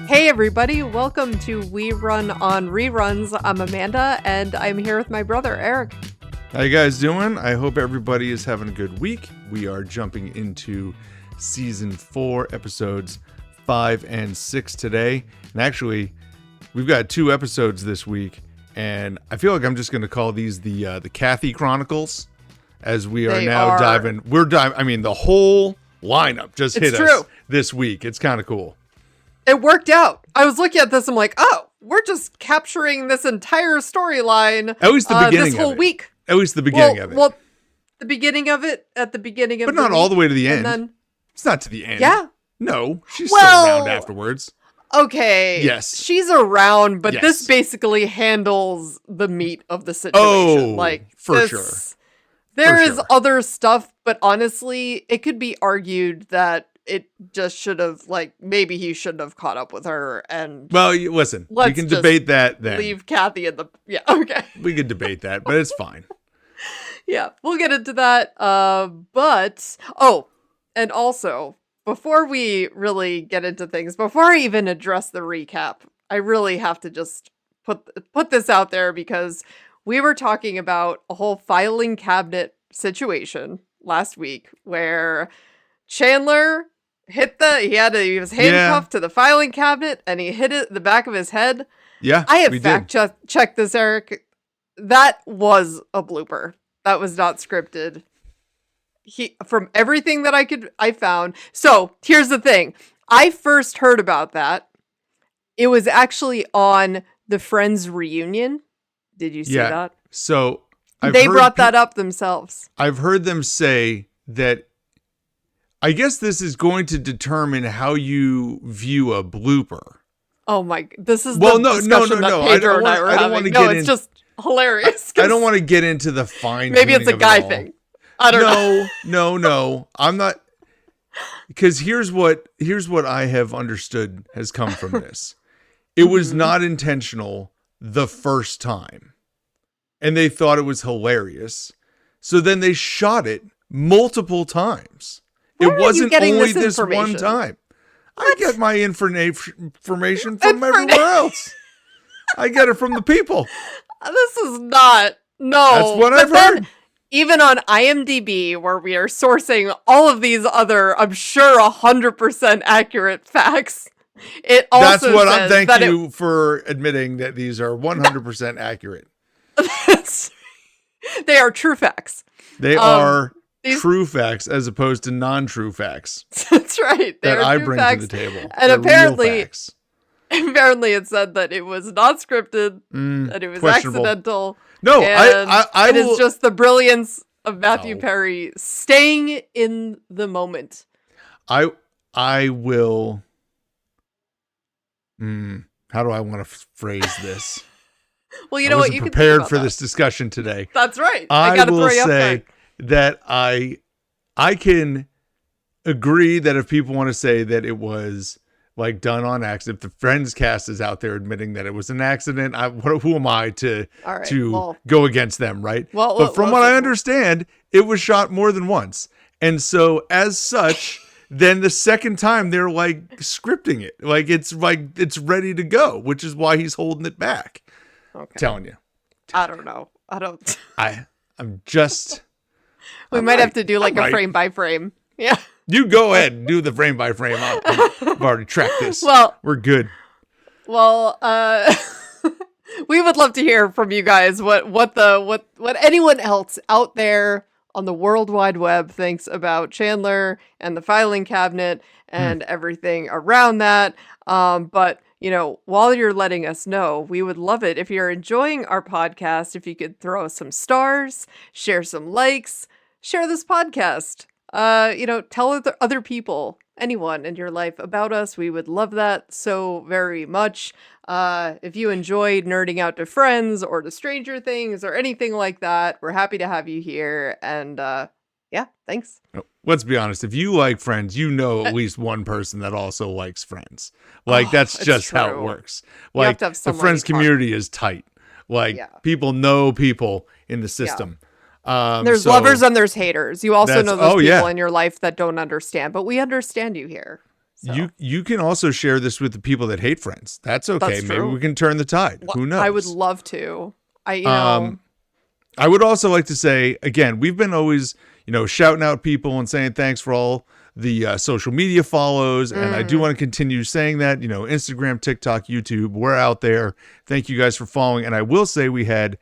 Hey everybody, welcome to We Run on Reruns. I'm Amanda, and I'm here with my brother, Eric. How you guys doing? I hope everybody is having a good week. We are jumping into Season 4, Episodes 5 and 6 today. And actually, we've got 2 episodes this week, and I feel like I'm just going to call these the Kathy Chronicles, as we are diving. I mean, the whole lineup just hit us this week. It's kind of cool. It worked out. I was looking at this, I'm like, oh, we're just capturing this entire storyline. At least the beginning this whole week. At least the beginning of it. Well, the beginning of it at the beginning of it. But not all the way to the end. Then, it's not to the end. Yeah. No, she's still around afterwards. Okay. Yes. She's around, but Yes. this basically handles the meat of the situation. Oh, for sure. There is other stuff, but honestly, it could be argued that it just should have, maybe he shouldn't have caught up with her. And well, listen, we can debate that then. Leave Kathy in the... Yeah, okay. We could debate that, but it's fine. Yeah, we'll get into that. And also, before we really get into things, before I even address the recap, I really have to just put this out there because we were talking about a whole filing cabinet situation last week where Chandler he was handcuffed to the filing cabinet and he hit it in the back of his head. Yeah, I have checked this, Eric. That was a blooper. That was not scripted. From everything that I found. So here's the thing. I first heard about that. It was actually on the Friends reunion. Did you see that? So they brought that up themselves. I've heard them say that. I guess this is going to determine how you view a blooper. Oh my! This is discussion that Pedro and I were having. It's just hilarious. I don't want to get into the fine. Maybe it's a guy thing. I don't know. No. I'm not. Because here's what I have understood has come from this. It was not intentional the first time, and they thought it was hilarious. So then they shot it multiple times. It wasn't only this one time. I get my information from everywhere else. I get it from the people. This is not. No. That's what I've heard. Even on IMDb, where we are sourcing all of these other, I'm sure 100% accurate facts, it also That's what says thank you for admitting that these are 100% accurate. They are true facts. They are true facts as opposed to non-true facts. That's right. That I bring to the table. And apparently it said that it was not scripted, that it was accidental. No, it is just the brilliance of Matthew Perry staying in the moment. I will. How do I want to phrase this? Well, you know what? You wasn't prepared for this discussion today. That's right. I will say that I can agree that if people want to say that it was done on accident, if the Friends cast is out there admitting that it was an accident, who am I to go against them, right? But from what I understand, it was shot more than once. And so as such, then the second time they're scripting it. It's ready to go, which is why he's holding it back. Okay. Telling you. I don't know. I'm just... We might have to do a frame by frame. Yeah. You go ahead and do the frame by frame. I've already tracked this. Well, we're good. Well, we would love to hear from you guys what anyone else out there on the World Wide Web thinks about Chandler and the filing cabinet and everything around that. But while you're letting us know, we would love it if you're enjoying our podcast, if you could throw us some stars, share some likes, share this podcast. Tell other people, anyone in your life about us. We would love that so very much. If you enjoyed nerding out to Friends or to Stranger Things or anything like that, we're happy to have you here. And thanks. Let's be honest. If you like Friends, at least one person that also likes Friends. That's just how it works. The Friends community is tight. People know people in the system. There's lovers and there's haters. You also know those people in your life that don't understand, but we understand you here. So You can also share this with the people that hate Friends. That's okay. That's Maybe true. we can turn the tide. Who knows? I would love to. I would also like to say, again, we've been always, shouting out people and saying thanks for all the social media follows. And I do want to continue saying that, Instagram, TikTok, YouTube, we're out there. Thank you guys for following. And I will say we had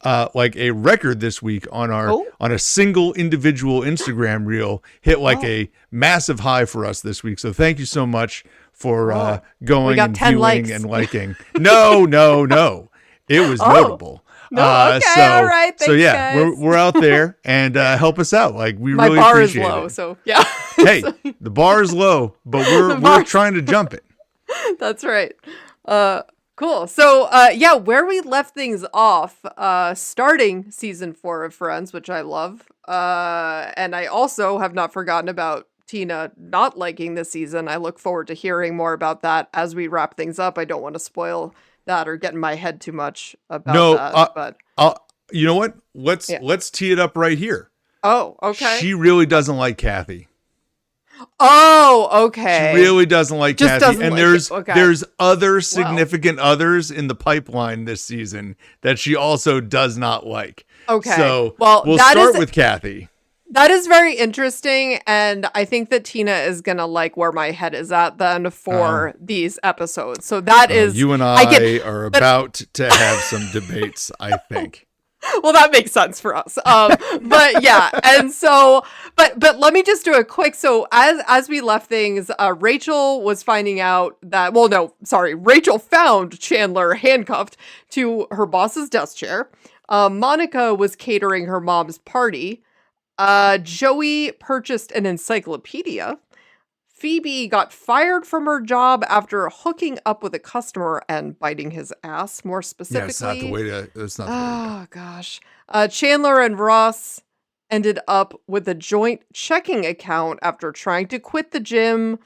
like a record this week on on a single individual Instagram reel hit like a massive high for us this week. So thank you so much for going and 10 viewing likes. and liking. No. It was notable. No, okay, all right. Thanks, so yeah, guys. we're out there and help us out. Like we My really bar is appreciate low, it. so yeah. Hey, the bar is low, but we're trying to jump it. That's right. Cool. So where we left things off, starting season 4 of Friends, which I love. And I also have not forgotten about Tina not liking this season. I look forward to hearing more about that as we wrap things up. I don't want to spoil that or get in my head too much about that. But you know what? Let's tee it up right here. Oh, okay. She really doesn't like Kathy. Oh, okay. She really doesn't like Just Kathy. doesn't And like there's other significant others in the pipeline this season that she also does not like. Okay. So we'll start with Kathy. That is very interesting, and I think that Tina is gonna like where my head is at then for these episodes. So that is you and I are about to have some debates, I think. Well, that makes sense for us. But yeah, and so, but let me just do a quick. So as we left things, Rachel was finding out that. Well, no, sorry, Rachel found Chandler handcuffed to her boss's desk chair. Monica was catering her mom's party. Joey purchased an encyclopedia. Phoebe got fired from her job after hooking up with a customer and biting his ass, more specifically. Yeah, it's not the way to. It's not the way to go. Gosh. Chandler and Ross ended up with a joint checking account after trying to quit the gym.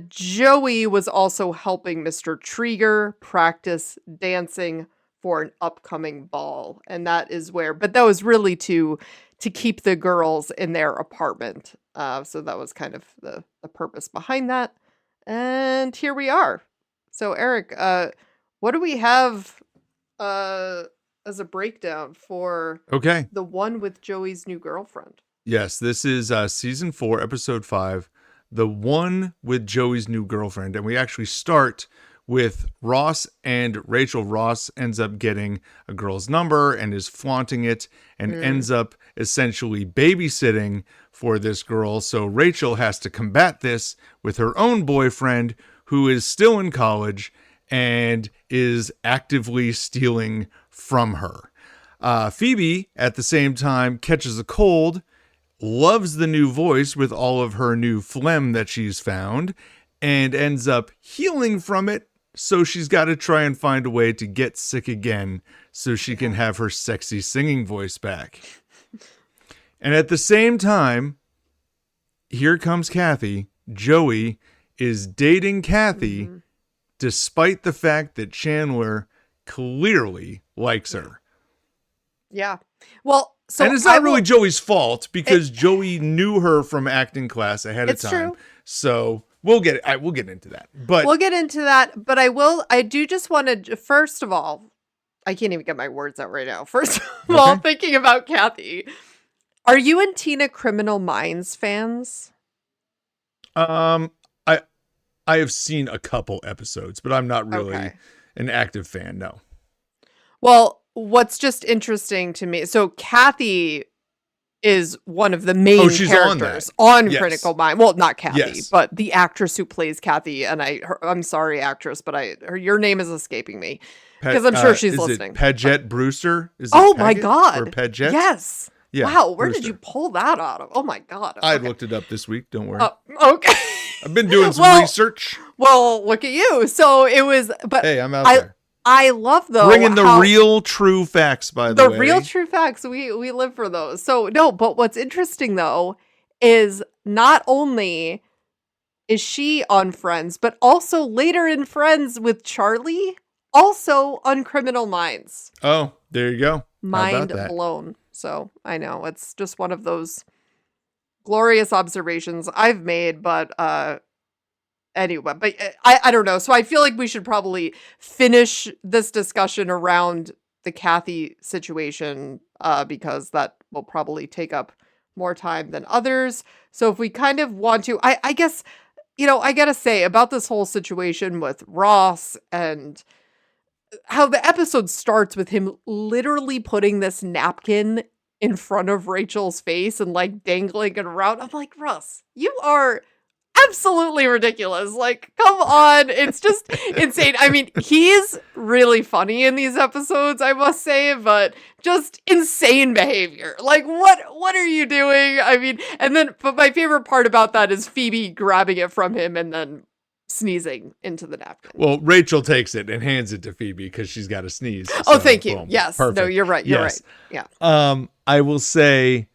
Joey was also helping Mr. Trieger practice dancing for an upcoming ball. And that was really to keep the girls in their apartment. So that was kind of the purpose behind that. And here we are. So Eric, what do we have as a breakdown for the one with Joey's new girlfriend? Yes, this is season 4, episode 5, the one with Joey's new girlfriend. And we actually start with Ross and Rachel. Ross ends up getting a girl's number and is flaunting it and ends up essentially babysitting for this girl. So Rachel has to combat this with her own boyfriend, who is still in college and is actively stealing from her. Phoebe, at the same time, catches a cold, loves the new voice with all of her new phlegm that she's found, and ends up healing from it. So she's got to try and find a way to get sick again so she can have her sexy singing voice back. And at the same time, here comes Kathy. Joey is dating Kathy despite the fact that Chandler clearly likes her. Yeah. Well, so and it's not really Joey's fault because Joey knew her from acting class ahead of time. True. So we'll get into that. But we'll get into that. But I do just want to, first of all, I can't even get my words out right now. First of all, thinking about Kathy, are you and Tina Criminal Minds fans? I have seen a couple episodes, but I'm not really an active fan. No. Well, what's just interesting to me, so Kathy is one of the main characters on Critical Mind. Well, not Kathy, but the actress who plays Kathy. And I'm sorry, actress, but your name is escaping me because I'm sure she's listening. Paget Brewster? My God. Or Paget? Yes. Yeah, wow, where did you pull that out of? Oh my God. I looked it up this week. Don't worry. Okay. I've been doing some research. Well, look at you. So it was, but hey, I'm out there. I love though bringing the real true facts. By the way, the real true facts. We live for those. So no, but what's interesting though is not only is she on Friends, but also later in Friends with Charlie, also on Criminal Minds. Oh, there you go. Mind blown. So I know it's just one of those glorious observations I've made, but anyway, but I don't know. So I feel like we should probably finish this discussion around the Kathy situation because that will probably take up more time than others. So if we kind of want to, I guess, I gotta say about this whole situation with Ross and how the episode starts with him literally putting this napkin in front of Rachel's face and like dangling it around. I'm like, Russ, you are absolutely ridiculous. Like, come on. It's just insane. I mean, he's really funny in these episodes, I must say, but just insane behavior. Like, what are you doing? I mean, but my favorite part about that is Phoebe grabbing it from him and then sneezing into the napkin. Well, Rachel takes it and hands it to Phoebe because she's got to sneeze. Oh, thank you. Boom. Yes. Perfect. No, you're right. You're right. Yeah. I will say,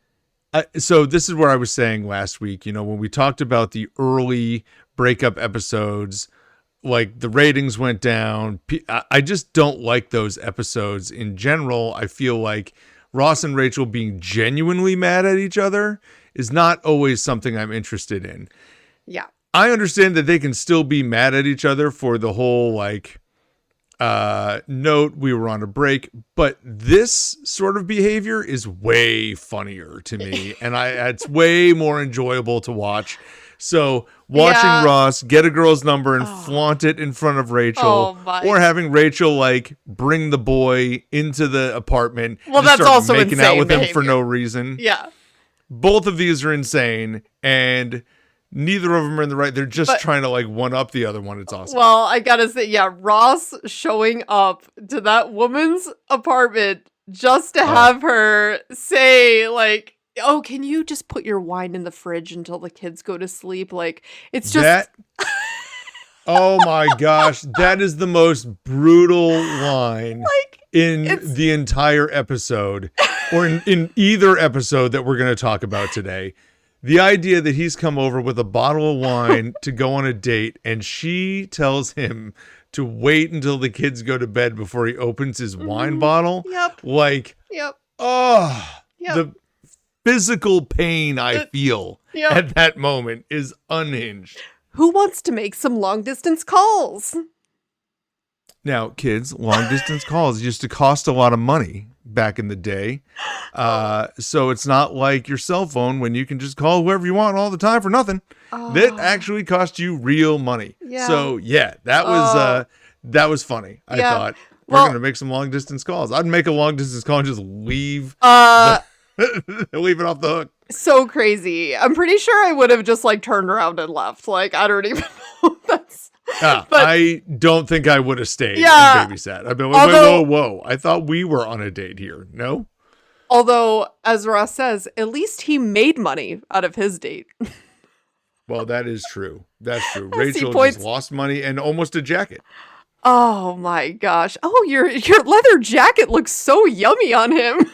so this is where I was saying last week, when we talked about the early breakup episodes, like the ratings went down. I just don't like those episodes in general. I feel like Ross and Rachel being genuinely mad at each other is not always something I'm interested in. Yeah. I understand that they can still be mad at each other for the whole note, we were on a break, but this sort of behavior is way funnier to me, and it's way more enjoyable to watch. So watching Ross get a girl's number and flaunt it in front of Rachel, or having Rachel bring the boy into the apartment, well, that's also making insane out with behavior. him for no reason. Yeah, both of these are insane, and neither of them are in the right. They're just trying to one up the other one. It's awesome. Well, I gotta say, Ross showing up to that woman's apartment just to have her say oh, can you just put your wine in the fridge until the kids go to sleep? It's just that. Oh my gosh, that is the most brutal line in the entire episode, or in either episode that we're going to talk about today. The idea that he's come over with a bottle of wine to go on a date, and she tells him to wait until the kids go to bed before he opens his wine bottle. Yep. Yep. The physical pain I feel at that moment is unhinged. Who wants to make some long distance calls? Now, kids, long distance calls used to cost a lot of money back in the day. So it's not like your cell phone when you can just call whoever you want all the time for nothing. That actually cost you real money. Yeah. So that was funny. I thought we're going to make some long distance calls. I'd make a long distance call and just leave leave it off the hook. So crazy. I'm pretty sure I would have just turned around and left. I don't even know. But I don't think I would have stayed and babysat. I'd be whoa. I thought we were on a date here. No? Although, as Ross says, at least he made money out of his date. Well, that is true. That's true. Rachel just lost money and almost a jacket. Oh my gosh. Oh, your leather jacket looks so yummy on him.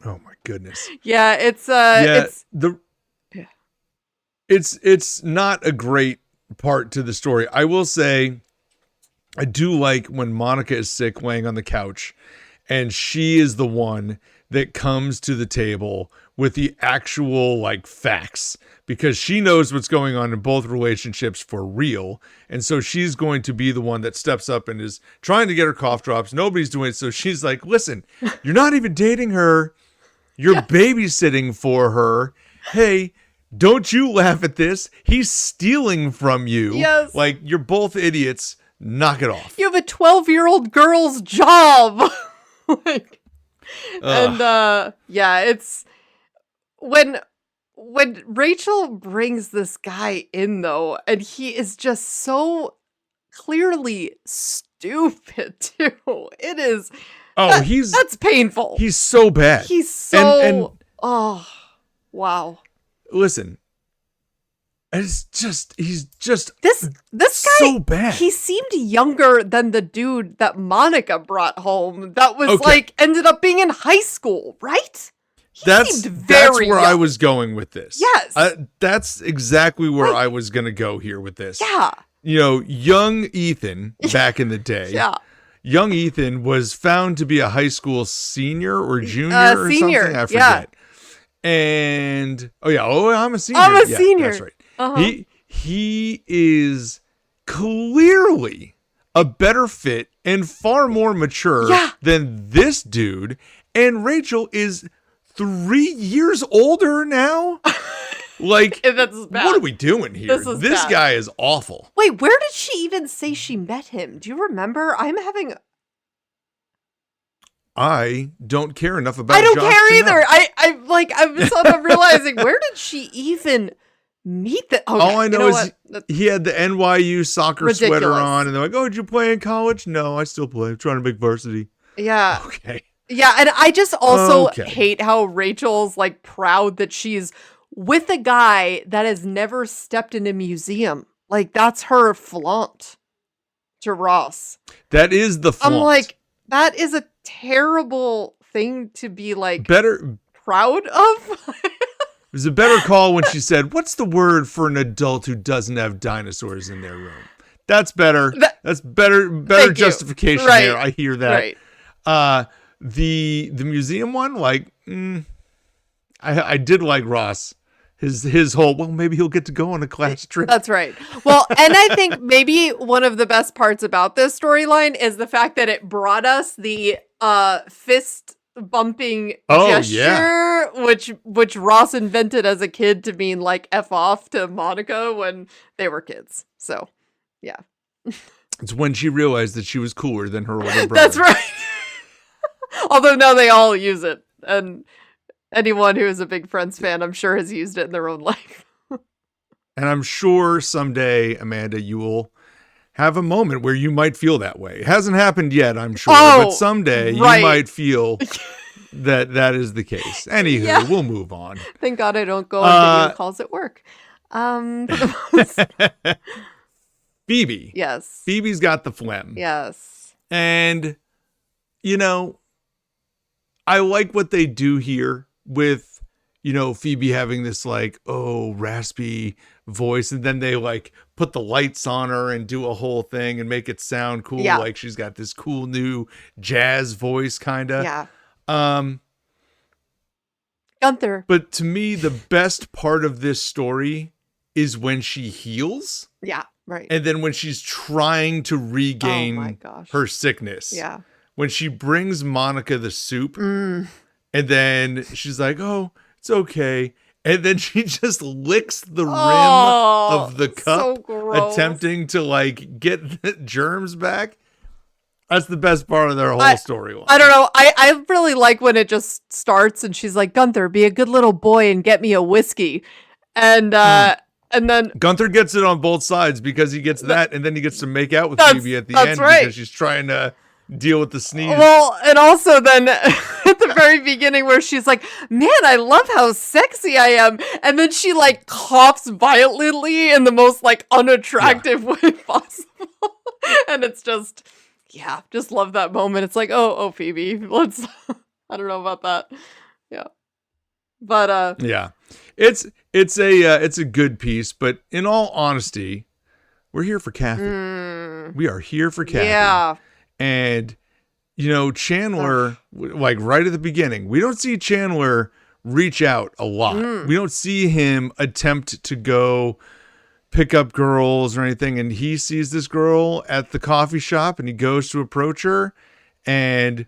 Oh my goodness. Yeah, it's not a great part to the story. I will say I do like when Monica is sick laying on the couch and she is the one that comes to the table with the actual facts, because she knows what's going on in both relationships for real. And so she's going to be the one that steps up and is trying to get her cough drops. Nobody's doing it. So she's like, listen, you're not even dating her. You're babysitting for her. Hey, don't you laugh at this. He's stealing from you. Yes. You're both idiots. Knock it off. You have a 12-year-old girl's job. It's when Rachel brings this guy in though, and he is just so clearly stupid too. It is. Oh, that's painful. He's so bad. He's so. Oh, wow. Listen, he's just this guy so bad. He seemed younger than the dude that Monica brought home. That was ended up being in high school, right? That's where young. I was going with this. Yes, that's exactly where I was going to go here with this. Yeah, young Ethan back in the day. Yeah. Young Ethan was found to be a high school senior or junior or something. I forget. And I'm a senior. I'm a senior. That's right. Uh-huh. he is clearly a better fit and far more mature than this dude. And Rachel is 3 years older now. Like, what are we doing here? This guy is awful. Wait, where did she even say she met him? Do you remember? I don't care enough about. I don't care either. I'm realizing, where did she even meet the? Okay, all I know is he had the NYU soccer sweater on, and they're like, "Oh, did you play in college?" No, I still play. I'm trying to make varsity. Yeah. Okay. Yeah, and I just also hate how Rachel's like proud that she's with a guy that has never stepped in a museum. Like, that's her flaunt to Ross. That is the flaunt. I'm like, that is a terrible thing to be like proud of. It was a better call when she said, "What's the word for an adult who doesn't have dinosaurs in their room?" That's better. That's better justification there. I hear that. Right. The museum one, like, I did like Ross. His whole, well, maybe he'll get to go on a class trip. That's right. Well, and I think maybe one of the best parts about this storyline is the fact that it brought us the fist bumping gesture, which Ross invented as a kid to mean like F off to Monica when they were kids. So, yeah. It's when she realized that she was cooler than her older brother. That's right. Although now they all use it, and anyone who is a big Friends fan, I'm sure, has used it in their own life. And I'm sure someday, Amanda, you will have a moment where you might feel that way. It hasn't happened yet, I'm sure, but someday you might feel that is the case. Anywho, we'll move on. Thank God I don't go on video calls at work. Phoebe. Yes. Phoebe's got the phlegm. Yes. And, I like what they do here with, Phoebe having this like, raspy voice. And then they like put the lights on her and do a whole thing and make it sound cool. Yeah. Like she's got this cool new jazz voice kind of. Yeah. Gunther. But to me, the best part of this story is when she heals. Yeah. Right. And then when she's trying to regain her sickness. Yeah. When she brings Monica the soup and then she's like, "Oh, it's okay." And then she just licks the rim of the cup, attempting to like get the germs back. That's the best part of their whole storyline. I don't know. I really like when it just starts and she's like, "Gunther, be a good little boy and get me a whiskey." And then Gunther gets it on both sides because he gets that and then he gets to make out with Phoebe at the end because she's trying to deal with the sneeze. Well, and also then at the very beginning where she's like, "Man, I love how sexy I am." And then she like coughs violently in the most like unattractive way possible. And it's just love that moment. It's like, oh, Phoebe, let's, I don't know about that. Yeah. But, it's a good piece, but in all honesty, we're here for Kathy. We are here for Kathy. Yeah. And, Chandler, like right at the beginning, we don't see Chandler reach out a lot. We don't see him attempt to go pick up girls or anything. And he sees this girl at the coffee shop and he goes to approach her. And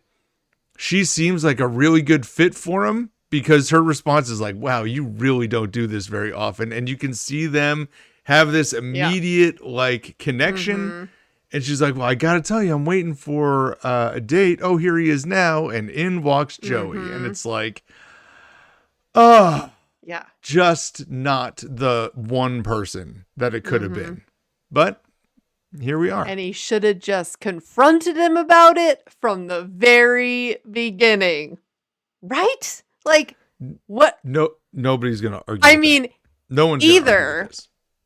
she seems like a really good fit for him because her response is like, "Wow, you really don't do this very often." And you can see them have this immediate like connection. And she's like, "Well, I got to tell you, I'm waiting for a date. Oh, here he is now." And in walks Joey. And it's like, just not the one person that it could have been. But here we are. And he should have just confronted him about it from the very beginning. Right? Like, what? No, nobody's going to argue. I mean, no one's either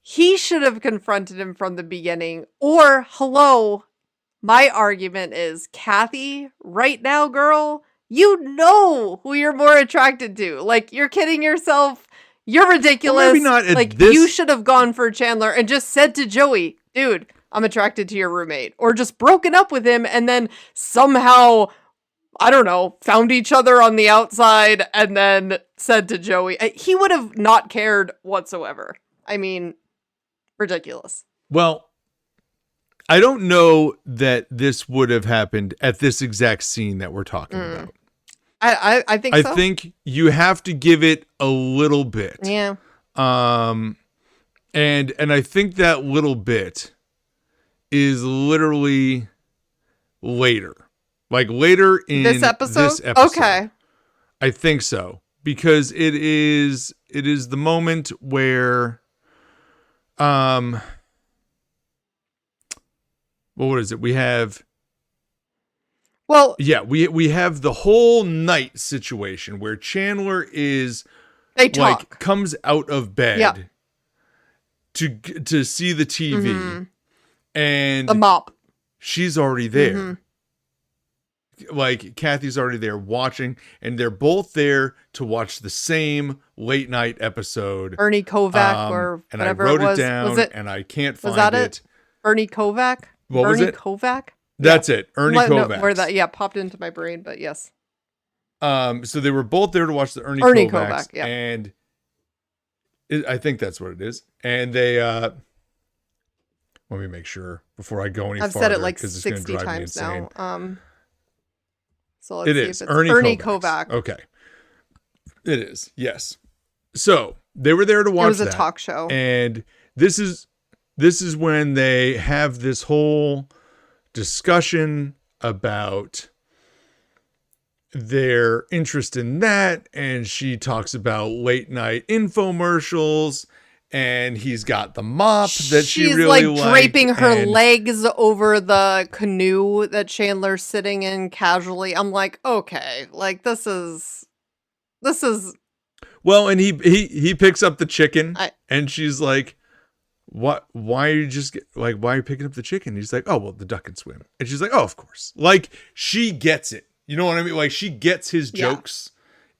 he should have confronted him from the beginning, or hello, my argument is, Kathy, right now, girl, you know who you're more attracted to. Like, you're kidding yourself. You're ridiculous. Well, maybe not at this. You should have gone for Chandler and just said to Joey, "Dude, I'm attracted to your roommate," or just broken up with him and then somehow, I don't know, found each other on the outside and then said to Joey, he would have not cared whatsoever. I mean, ridiculous. Well, I don't know that this would have happened at this exact scene that we're talking about. I think so. I think you have to give it a little bit. Yeah. And I think that little bit is literally later. Like later in this episode. Okay. I think so. Because it is the moment where well, what is it? We have we have the whole night situation where Chandler is they talk. Comes out of bed to see the TV and the mop. She's already there. Like Kathy's already there watching, and they're both there to watch the same late night episode. Ernie Kovac or and whatever I wrote it was. it down, was it, and I can't find was that it. Ernie Kovac? What was it? Kovac? That's it. Ernie Kovac. No, where that popped into my brain, but yes. So they were both there to watch the Ernie Kovacs, yeah. And I think that's what it is. And they let me make sure before I go any farther. I've said it like it's 60 drive times now. So let's it see is if it's Ernie Kovac. Okay. It is. Yes. So they were there to watch. It was a talk show. And this is when they have this whole discussion about their interest in that, and she talks about late night infomercials, and he's got the mop that she really liked. She's like draping her legs over the canoe that Chandler's sitting in casually. I'm like, okay, like this is well, and he picks up the chicken, and she's like, what? Why are you why are you picking up the chicken? He's like, oh, well, the duck can swim. And she's like, oh, of course. Like, she gets it. You know what I mean? Like, she gets his jokes.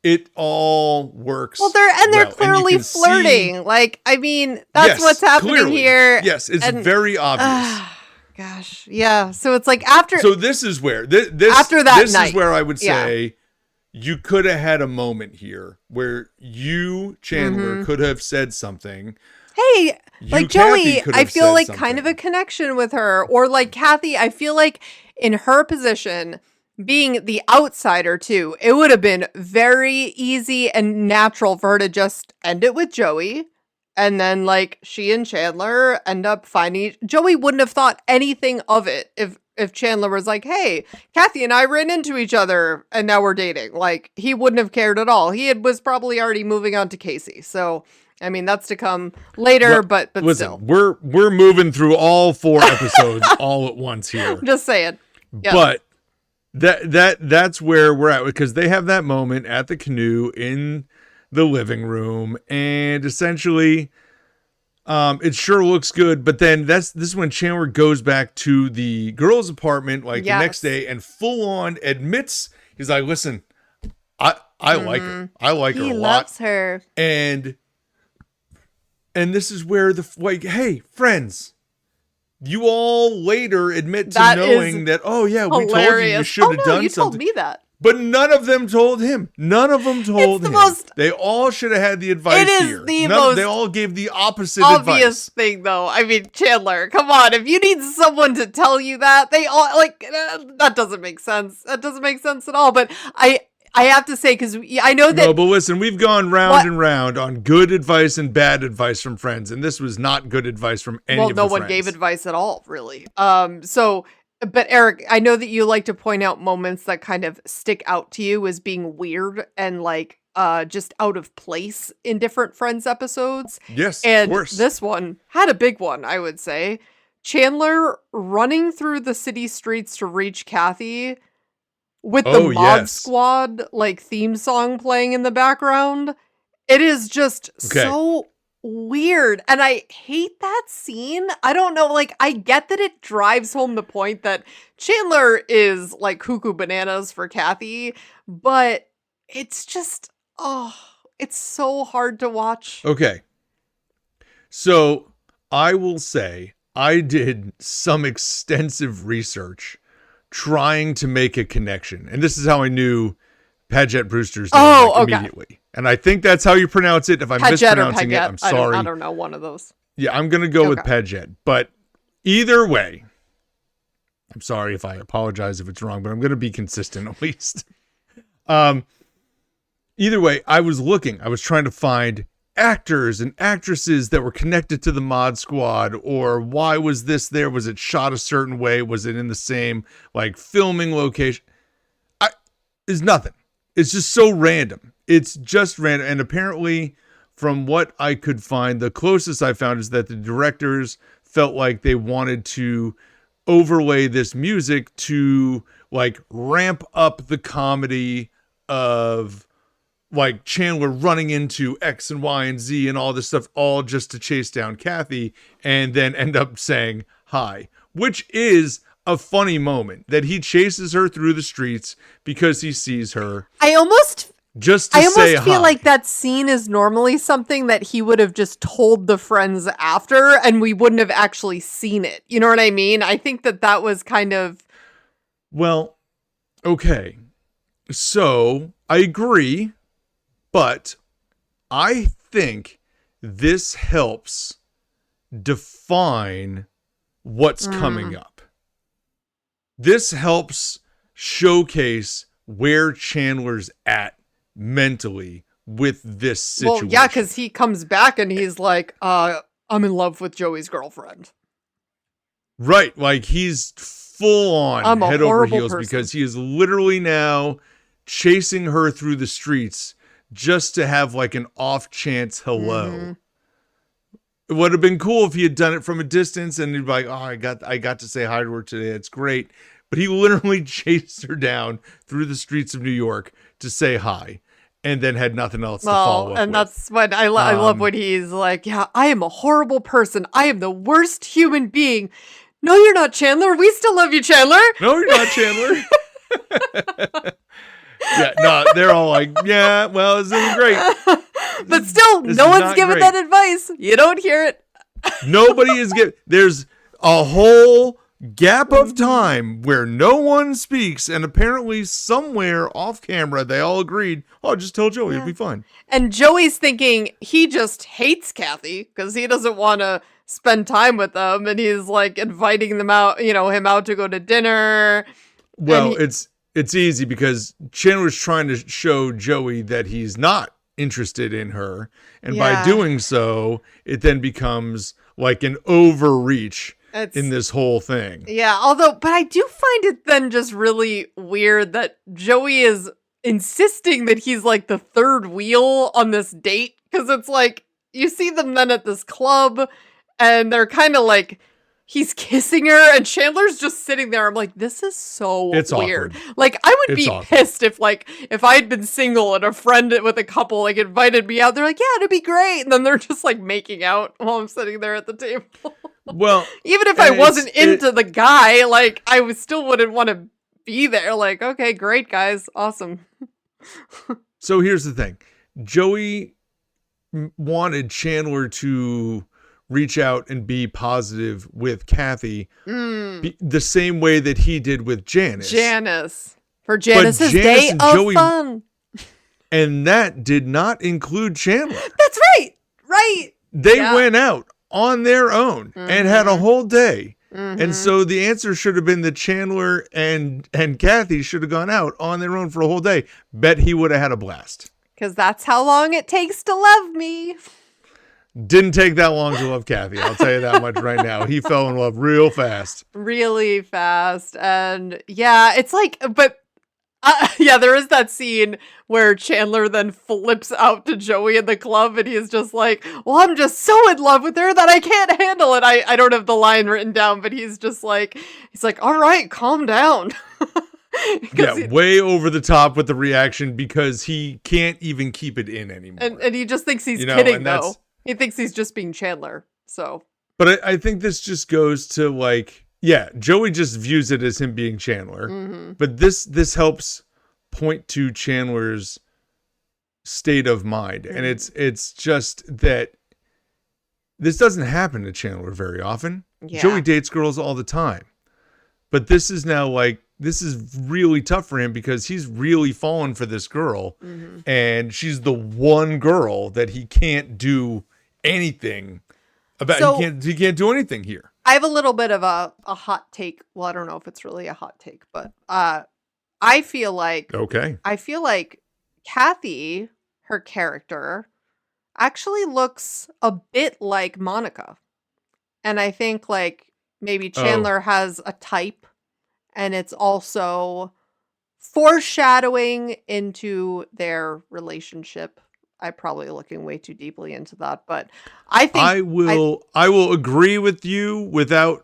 It all works. Well, they're clearly flirting. Like, I mean, that's what's happening here. Yes, it's very obvious. Gosh, yeah. So it's like after. So this is where this is where I would say you could have had a moment here where you, Chandler, could have said something. Hey, like Joey, I feel like kind of a connection with her, or like Kathy. I feel like in her position, being the outsider too, it would have been very easy and natural for her to just end it with Joey. And then like she and Chandler end up finding, Joey wouldn't have thought anything of it if Chandler was like, hey, Kathy and I ran into each other and now we're dating. Like he wouldn't have cared at all. Was probably already moving on to Casey. So, I mean, that's to come later, but listen, still. We're moving through all 4 episodes all at once here. Just saying. Yep. But that's where we're at, because they have that moment at the canoe in the living room, and essentially it sure looks good, but then this is when Chandler goes back to the girl's apartment the next day and full on admits, he's like, listen, I like her. I like her a lot. He loves her. And this is where hey, friends, you all later admit to knowing that, oh yeah, we told you should have done something. You told me that. But none of them told him. None of them told him. They all should have had the advice here. They all gave the opposite obvious advice. Thing, though. I mean, Chandler, come on. If you need someone to tell you that, they all, that doesn't make sense. That doesn't make sense at all. But I have to say, because I know that... No, but listen, we've gone round and round on good advice and bad advice from friends, and this was not good advice from any of the friends. Well, no one gave advice at all, really. But Eric, I know that you like to point out moments that kind of stick out to you as being weird and just out of place in different Friends episodes. Yes, and of course. This one had a big one, I would say. Chandler running through the city streets to reach Kathy with the Mod Squad theme song playing in the background. It is just so weird, and I hate that scene. I don't know, I get that it drives home the point that Chandler is cuckoo bananas for Kathy, but it's just it's so hard to watch. Okay, so I will say I did some extensive research trying to make a connection, and this is how I knew Paget Brewster's name immediately. And I think that's how you pronounce it. If I'm mispronouncing it, I'm sorry. I don't know, one of those. Yeah, I'm gonna go with Okay. Paget. But either way, I'm sorry if I apologize if it's wrong, but I'm gonna be consistent at least. Um, Either way, I was trying to find actors and actresses that were connected to the Mod Squad, or why was this there? Was it shot a certain way? Was it in the same like filming location? It's nothing. It's just so random. It's just random. And apparently, from what I could find, the closest I found is that the directors felt like they wanted to overlay this music to like ramp up the comedy of like Chandler running into X and Y and Z and all this stuff, all just to chase down Kathy and then end up saying hi, which is a funny moment that he chases her through the streets because he sees her I almost just to I say almost feel hi. like that scene is normally something that he would have just told the friends after and we wouldn't have actually seen it. You know what I mean? I think that was kind of Well, okay. So I agree, but I think this helps define what's coming up. This helps showcase where Chandler's at mentally with this situation. well, yeah, because he comes back and he's like, I'm in love with Joey's girlfriend. Right, like he's full on I'm a head over horrible heels person. because he is literally now chasing her through the streets just to have like an off chance hello. It would have been cool if he had done it from a distance and he'd be like, "Oh, I got to say hi to her today. It's great." But he literally chased her down through the streets of New York to say hi, and then had nothing else to follow up And with. that's when I love when he's like, yeah, I am a horrible person. I am the worst human being. No, you're not, Chandler. We still love you, Chandler. No, you're not, Chandler. Yeah, no, they're all like, yeah, well, this isn't great. But still, This no is one's not giving great. that advice. You don't hear it. Nobody is getting. There's a whole gap of time where no one speaks, and apparently somewhere off camera they all agreed, "Oh, just tell Joey, it'll be fine." And Joey's thinking he just hates Kathy because he doesn't want to spend time with them, and he's like inviting them out, him out to go to dinner. Well, it's easy because Chandler's trying to show Joey that he's not interested in her, and by Yeah. doing so, it then becomes like an overreach in this whole thing. Yeah, but I do find it then just really weird that Joey is insisting that he's like the third wheel on this date because it's like you see them then at this club and they're kind of like he's kissing her and Chandler's just sitting there. I'm like, this is so It's weird. awkward. Like I would It's be awkward. pissed if I had been single and a friend with a couple like invited me out. They're like, yeah, it'd be great, and then they're just like making out while I'm sitting there at the table. Well, Even if I and wasn't it's- into the guy, like still wouldn't want to be there. Like, okay, great guys, awesome. So here's the thing. Joey wanted Chandler to reach out and be positive with Kathy the same way that he did with Janice. Janice. For Janice's Janice day and of Joey- fun. And that did not include Chandler. That's right. Right. They Yeah. went out on their own and had a whole day. And so the answer should have been that Chandler and Kathy should have gone out on their own for a whole day. Bet he would have had a blast. Because that's how long it takes to love me. Didn't take that long to love Kathy. I'll tell you that much right now. He fell in love real fast. Really fast. And yeah, it's like, but yeah, there is that scene where Chandler then flips out to Joey in the club and he's just like, well, I'm just so in love with her that I can't handle it. I don't have the line written down, but he's like, all right, calm down. Yeah, way over the top with the reaction because he can't even keep it in anymore. And he just thinks he's You know, kidding, and though. He thinks he's just being Chandler, so. But I think this just goes to like, yeah, Joey just views it as him being Chandler. But this helps point to Chandler's state of mind. And it's just that this doesn't happen to Chandler very often. Yeah. Joey dates girls all the time. But this is now like, this is really tough for him because he's really fallen for this girl. And she's the one girl that he can't do anything about So he can't do anything here. I have a little bit of a hot take. Well, I don't know if it's really a hot take, but I feel like Okay. Kathy, her character, actually looks a bit like Monica. And I think like maybe Chandler has a type, and it's also foreshadowing into their relationship. I'm probably looking way too deeply into that, but I think I will agree with you without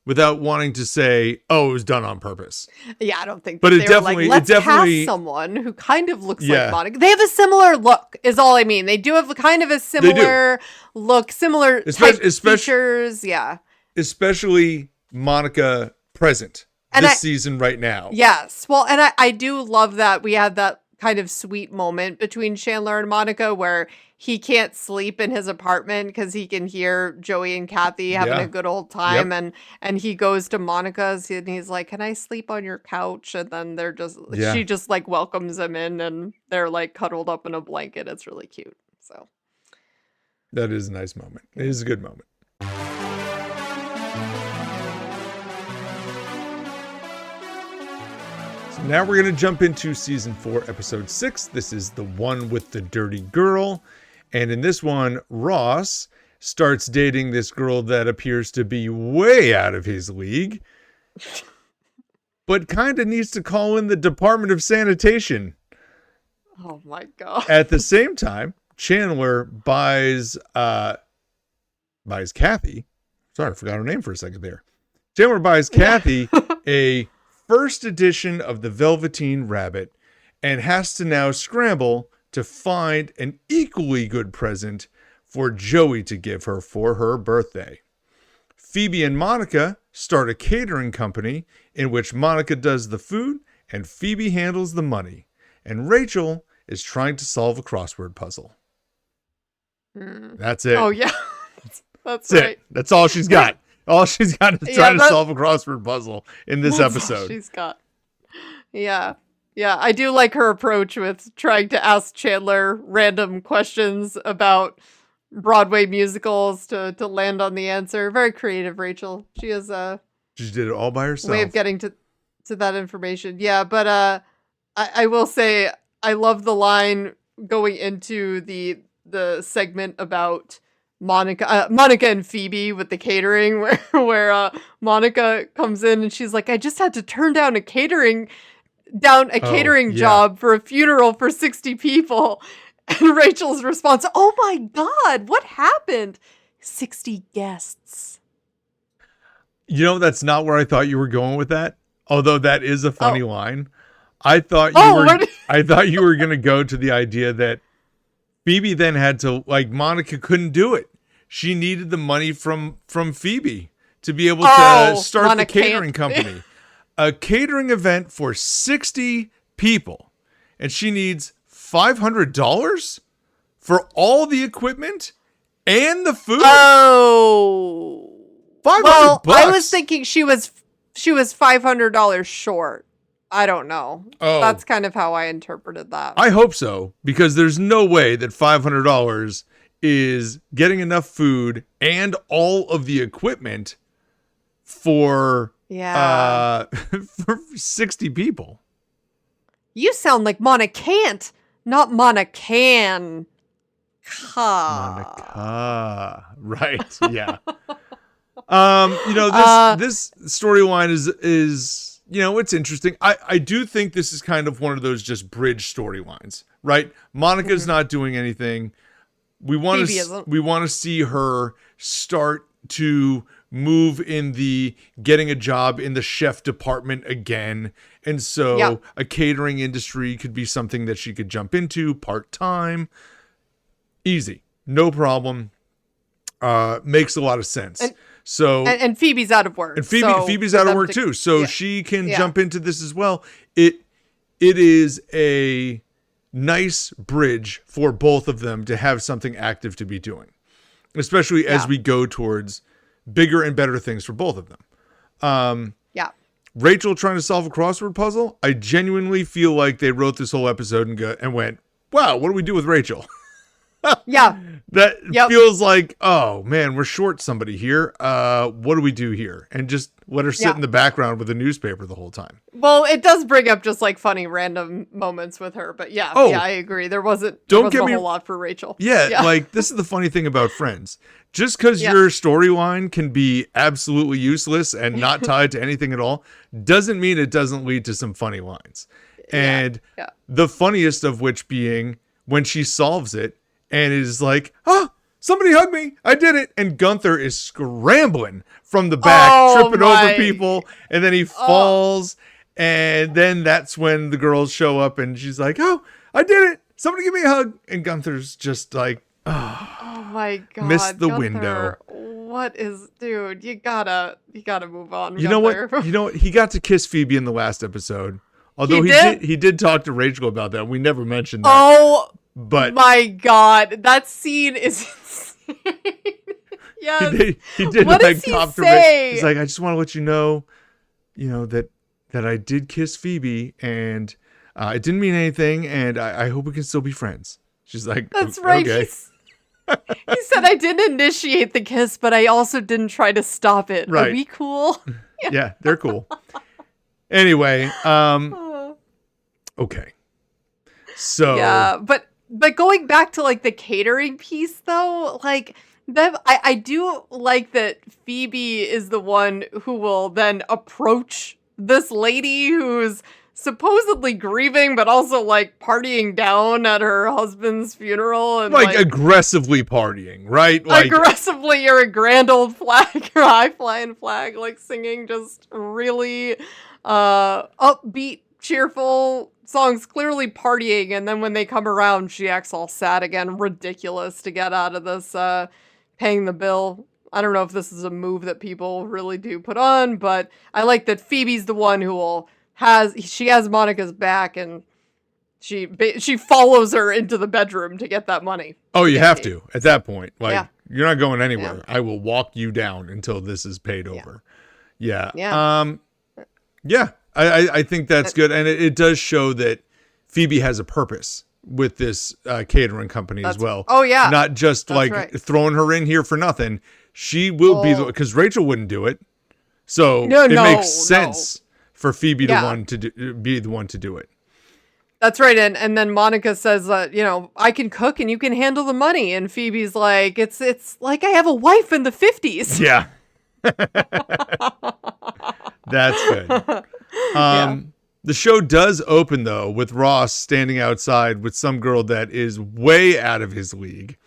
wanting to say, oh, it was done on purpose. yeah, I don't think But that it they were like, definitely- it let's definitely- cast someone who kind of looks Yeah. like Monica. They have a similar look, is all I mean. They do have kind of a similar look, similar type features. Yeah. Especially Monica present And this season right now. Yes. Well, and I do love that we had that kind of sweet moment between Chandler and Monica where he can't sleep in his apartment because he can hear Joey and Kathy having Yeah. a good old time. Yep. And he goes to Monica's and he's like, can I sleep on your couch? And then Yeah. she just like welcomes him in and they're like cuddled up in a blanket. It's really cute. So That is a nice moment. It is a good moment. So now we're going to jump into season 4, episode 6. This is the one with the dirty girl. And in this one, Ross starts dating this girl that appears to be way out of his league, but kind of needs to call in the Department of Sanitation. oh my God. At the same time, Chandler buys Kathy. Sorry, I forgot her name for a second there. Chandler buys Kathy a first edition of the Velveteen Rabbit and has to now scramble to find an equally good present for Joey to give her for her birthday. Phoebe and Monica start a catering company in which Monica does the food and Phoebe handles the money. And Rachel is trying to solve a crossword puzzle. That's it. Oh, yeah. That's That's right. it. That's all she's got. All she's got is trying to that- solve a crossword puzzle in this That's all episode. she's got. Yeah. Yeah. I do like her approach with trying to ask Chandler random questions about Broadway musicals to land on the answer. Very creative, Rachel. She has a She did it all by herself. way of getting to that information. Yeah, but I will say I love the line going into the segment about Monica and Phoebe with the catering where Monica comes in and she's like, I just had to turn down a catering job for a funeral for 60 people. And Rachel's response, oh my God, what happened? 60 guests. You know, that's not where I thought you were going with that. Although that is a funny line. I thought you were going to go to the idea that Phoebe then had to, like, Monica couldn't do it. She needed the money from Phoebe to be able to start Monica the catering company. A catering event for 60 people. And she needs $500 for all the equipment and the food. Oh. $500 Well, bucks. I was thinking she was $500 short. I don't know. Oh. That's kind of how I interpreted that. I hope so, because there's no way that $500 is getting enough food and all of the equipment for for 60 people. You sound like Monica, not Monica. Monica. Right. Yeah. This storyline is it's interesting. I do think this is kind of one of those just bridge storylines, right? Monica's not doing anything. We want to see her start to move in the getting a job in the chef department again. And so a catering industry could be something that she could jump into part-time. Easy. No problem. Makes a lot of sense. And Phoebe's out of work. And Phoebe's out of work too. So she can jump into this as well. It is a nice bridge for both of them to have something active to be doing, especially as we go towards bigger and better things for both of them. Rachel trying to solve a crossword puzzle. I genuinely feel like they wrote this whole episode and went, wow, what do we do with Rachel? Yeah. That Yep. feels like, oh man, we're short somebody here. What do we do here? And just let her sit Yeah. in the background with a newspaper the whole time. Well, it does bring up just like funny random moments with her, but yeah, Oh, I agree. There wasn't don't a get me- whole lot for Rachel. Yeah, like this is the funny thing about Friends. Just because your storyline can be absolutely useless and not tied to anything at all, doesn't mean it doesn't lead to some funny lines. And the funniest of which being when she solves it and is like, oh, somebody hug me. I did it. And Gunther is scrambling from the back, tripping over people. And then he falls. And then that's when the girls show up and she's like, oh, I did it. Somebody give me a hug. And Gunther's just like, oh my God. Missed the Gunther, window. What is, dude, you gotta move on. You know what? You know what? He got to kiss Phoebe in the last episode. Although he did talk to Rachel about that. We never mentioned that. Oh, but my God. That scene is insane. Yes. He did what like does he cop to say? He's like, I just want to let you know, that I did kiss Phoebe and it didn't mean anything and I hope we can still be friends. She's like, that's right. Okay. He said, I didn't initiate the kiss, but I also didn't try to stop it. Right. Are we cool? Yeah, they're cool. Anyway, okay. So yeah, but going back to like the catering piece though, like that I do like that Phoebe is the one who will then approach this lady who's supposedly grieving but also like partying down at her husband's funeral and like aggressively partying, right? Like aggressively, you're a grand old flag or high flying flag, like singing just really upbeat, cheerful songs, clearly partying, and then when they come around, she acts all sad again. Ridiculous to get out of this paying the bill. I don't know if this is a move that people really do put on, but I like that Phoebe's the one who she has Monica's back, and she follows her into the bedroom to get that money. Oh, you have to at that point. Like Yeah. you're not going anywhere. Yeah. I will walk you down until this is paid over. Yeah. Yeah. I think that's good. And it does show that Phoebe has a purpose with this catering company as well. Oh, yeah. Not just throwing her in here for nothing. She will be because Rachel wouldn't do it. So it makes sense for Phoebe to be the one to do it. That's right. And then Monica says, I can cook and you can handle the money. And Phoebe's like, it's like I have a wife in the 50s. Yeah. That's good. The show does open, though, with Ross standing outside with some girl that is way out of his league.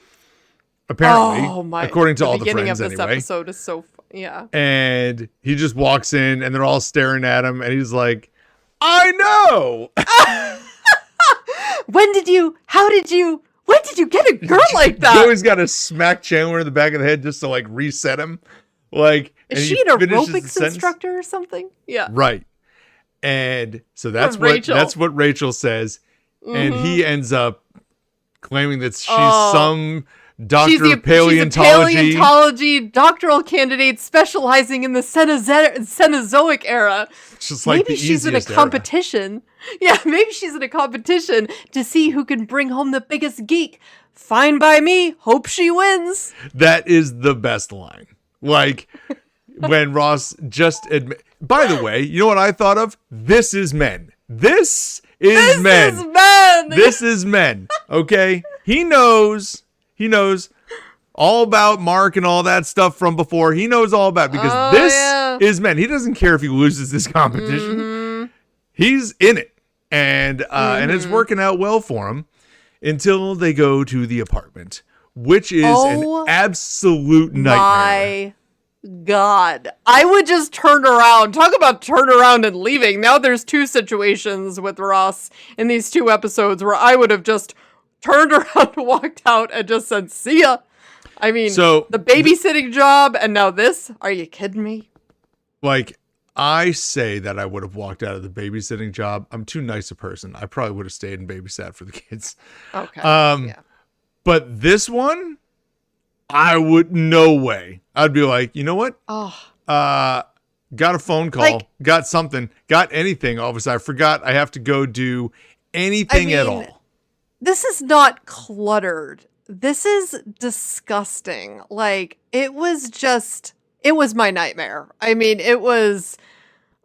Apparently, according to all the friends, anyway. The beginning of this episode is so yeah. And he just walks in, and they're all staring at him, and he's like, I know! When did you get a girl like that? Joey's got to smack Chandler in the back of the head just to, like, reset him. Like, is she an aerobics instructor or something? Yeah. Right. And so that's what Rachel says. Mm-hmm. And he ends up claiming that she's some doctor of paleontology. She's a paleontology doctoral candidate specializing in the Cenozoic era. Just like maybe she's in a competition. Era. Yeah, maybe she's in a competition to see who can bring home the biggest geek. Fine by me. Hope she wins. That is the best line. Like when Ross just by the way, you know what I thought of? This is men. This is men. This is men. Okay? He knows all about Mark and all that stuff from before. He knows all about it because this is men. He doesn't care if he loses this competition. Mm-hmm. He's in it. And and it's working out well for him until they go to the apartment, which is an absolute nightmare. God, I would just turn around. Talk about turn around and leaving. Now there's two situations with Ross in these two episodes where I would have just turned around, walked out, and just said, see ya. I mean, so the babysitting job and now this. Are you kidding me? Like, I say that I would have walked out of the babysitting job. I'm too nice a person. I probably would have stayed and babysat for the kids. Okay. But this one, I would, no way. I'd be like, you know what? Got a phone call, got something, got anything. All of a sudden, I forgot I have to go do anything at all. This is not cluttered this is disgusting. Like, it was my nightmare. I mean, it was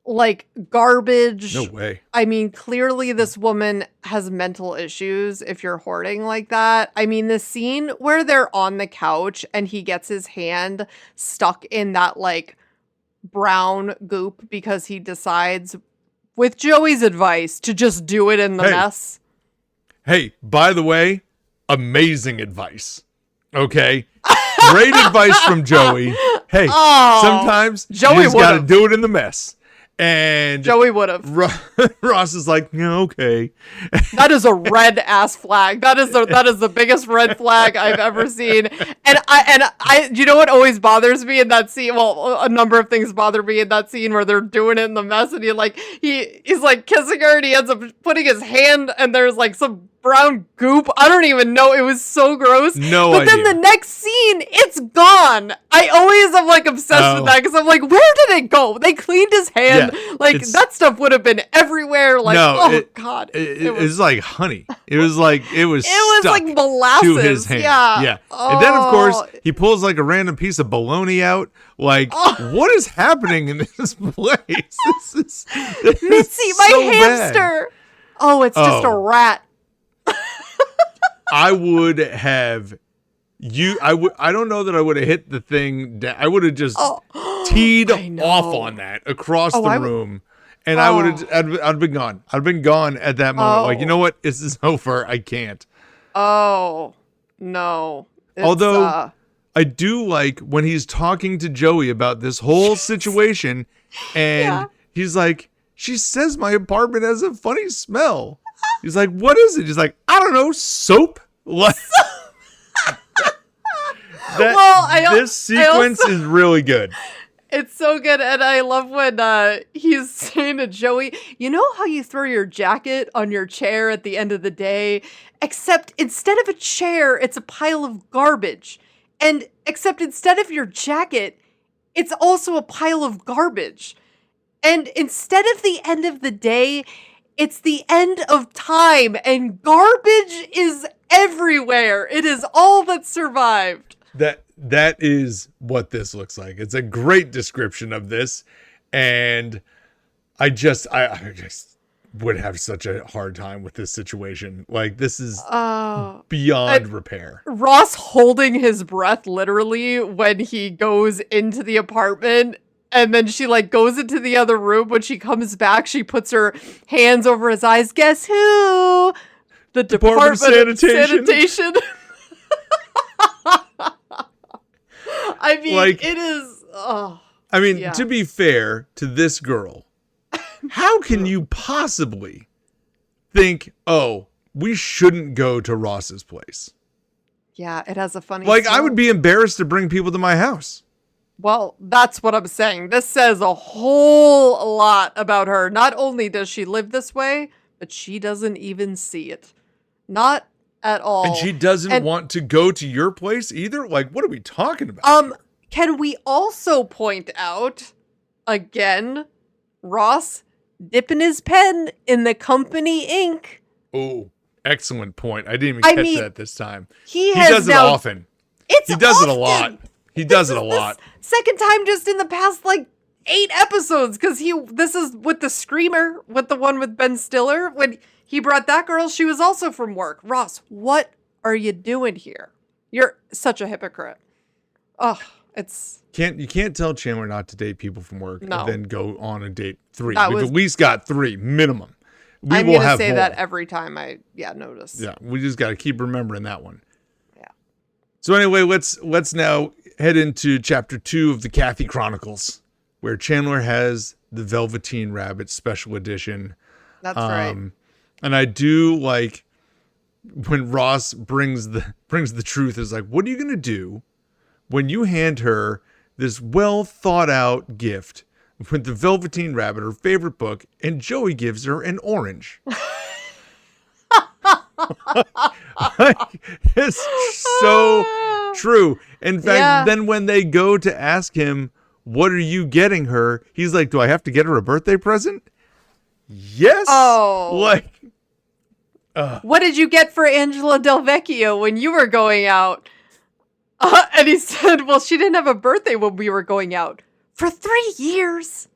like garbage. No way. I mean, clearly this woman has mental issues if you're hoarding like that. I mean, the scene where they're on the couch and he gets his hand stuck in that like brown goop because he decides, with Joey's advice, to just do it in the mess. Hey, by the way, amazing advice. Okay? Great advice from Joey. Hey, sometimes Joey you just got to do it in the mess. And Joey would have. Ross is like, yeah, okay. That is a red ass flag. That is the biggest red flag I've ever seen. And I, you know what always bothers me in that scene? Well, a number of things bother me in that scene where they're doing it in the mess, and he's like kissing her, and he ends up putting his hand, and there's like some brown goop. I don't even know. It was so gross. No But idea. then the next scene, it's gone. I always am like obsessed with that because I'm like, where did it go? They cleaned his hand. Yeah, like that stuff would have been everywhere. Like, God. It was like honey. It was like It stuck was like molasses. to his hand. Yeah. And then of course he pulls like a random piece of bologna out. Like, what is happening in this place? This Mitzi, my so hamster. bad. Oh, it's just a rat. I would have I don't know that I would have hit the thing. I would have just teed off on that across the room. And I'd have been gone. I'd have been gone at that moment. Like, you know what? This is over. I can't. Oh, no. Although I do like when he's talking to Joey about this whole situation, and he's like, she says my apartment has a funny smell. He's like, what is it? He's like, I don't know, soap? What? This sequence is really good. It's so good. And I love when he's saying to Joey, you know how you throw your jacket on your chair at the end of the day? Except instead of a chair, it's a pile of garbage. And except instead of your jacket, it's also a pile of garbage. And instead of the end of the day, it's the end of time, and garbage is everywhere. It is all that survived. That is what this looks like. It's a great description of this, and I just would have such a hard time with this situation. Like, this is beyond repair. Ross holding his breath literally when he goes into the apartment. And then she like goes into the other room. When she comes back, she puts her hands over his eyes. Guess who? The Department of Sanitation. I mean, like, it is. I mean, to be fair to this girl, how can you possibly think, we shouldn't go to Ross's place? Yeah, it has a funny. Like, smell. I would be embarrassed to bring people to my house. Well, that's what I'm saying. This says a whole lot about her. Not only does she live this way, but she doesn't even see it. Not at all. And she doesn't want to go to your place either? Like, what are we talking about here? Can we also point out, again, Ross dipping his pen in the company ink? Oh, excellent point. I didn't even catch that this time. He does it often. He does it a lot. He does it a lot. Second time just in the past, like, 8 episodes, because this is with the Screamer, with the one with Ben Stiller. When he brought that girl, she was also from work. Ross, what are you doing here? You're such a hypocrite. Oh, you can't tell Chandler not to date people from work and then go on a date 3. We've at least got 3 minimum. I'm going to say that every time I notice. Yeah, we just got to keep remembering that one. Yeah. So anyway, let's now head into chapter 2 of the Kathy Chronicles, where Chandler has the Velveteen Rabbit special edition. That's right. And I do like when Ross brings the truth. Is like, what are you gonna do when you hand her this well thought out gift with the Velveteen Rabbit, her favorite book, and Joey gives her an orange? It's so true. In fact, then when they go to ask him, what are you getting her? He's like, do I have to get her a birthday present? Yes. Oh. Like, what did you get for Angela Del Vecchio when you were going out? And he said, well, she didn't have a birthday when we were going out. For 3 years.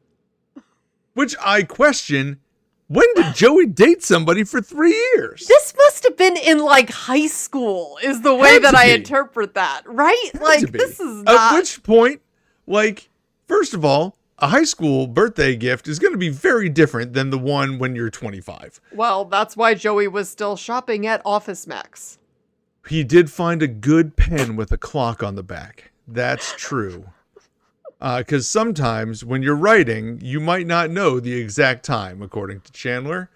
Which I question, when did Joey date somebody for 3 years? This must have been in, like, high school, is the way that I interpret that, right? Like, this is not... At which point, like, first of all, a high school birthday gift is going to be very different than the one when you're 25. Well, that's why Joey was still shopping at Office Max. He did find a good pen with a clock on the back. That's true. Because sometimes when you're writing, you might not know the exact time, according to Chandler.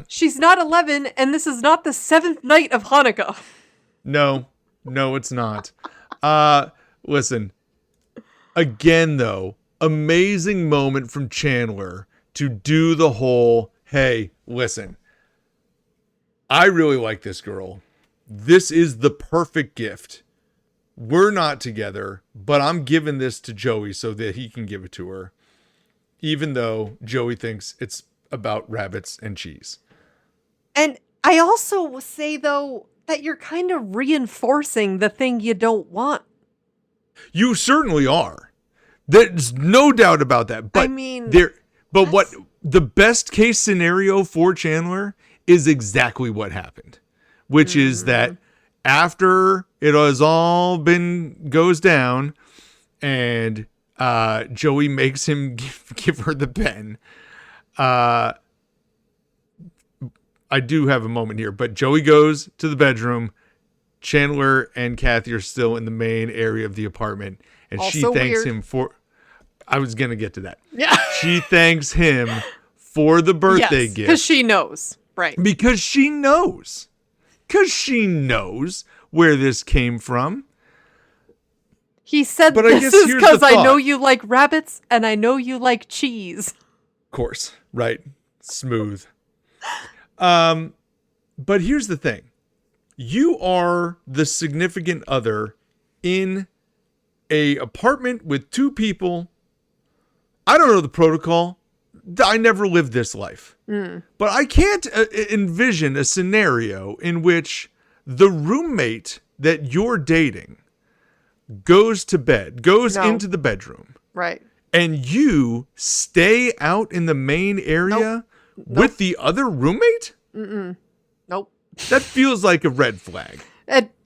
She's not 11, and this is not the 7th night of Hanukkah. No, it's not. Listen, again, though, amazing moment from Chandler to do the whole, hey, listen, I really like this girl. This is the perfect gift. We're not together, but I'm giving this to Joey so that he can give it to her. Even though Joey thinks it's about rabbits and cheese. And I also will say, though, that you're kind of reinforcing the thing you don't want. You certainly are. There's no doubt about that. But what the best case scenario for Chandler is exactly what happened. Which is that after it has all goes down and Joey makes him give her the pen. I do have a moment here, but Joey goes to the bedroom. Chandler and Kathy are still in the main area of the apartment. And also she thanks him for... I was going to get to that. Yeah. She thanks him for the birthday gift. Because she knows. Right. Because she knows. Because she knows where this came from. He said, but this is because I know you like rabbits and I know you like cheese. Of course. Right. Smooth. But here's the thing. You are the significant other in a apartment with 2 people. I don't know the protocol. I never lived this life. But I can't envision a scenario in which the roommate that you're dating goes into the bedroom. Right. And you stay out in the main area with the other roommate? Nope. That feels like a red flag.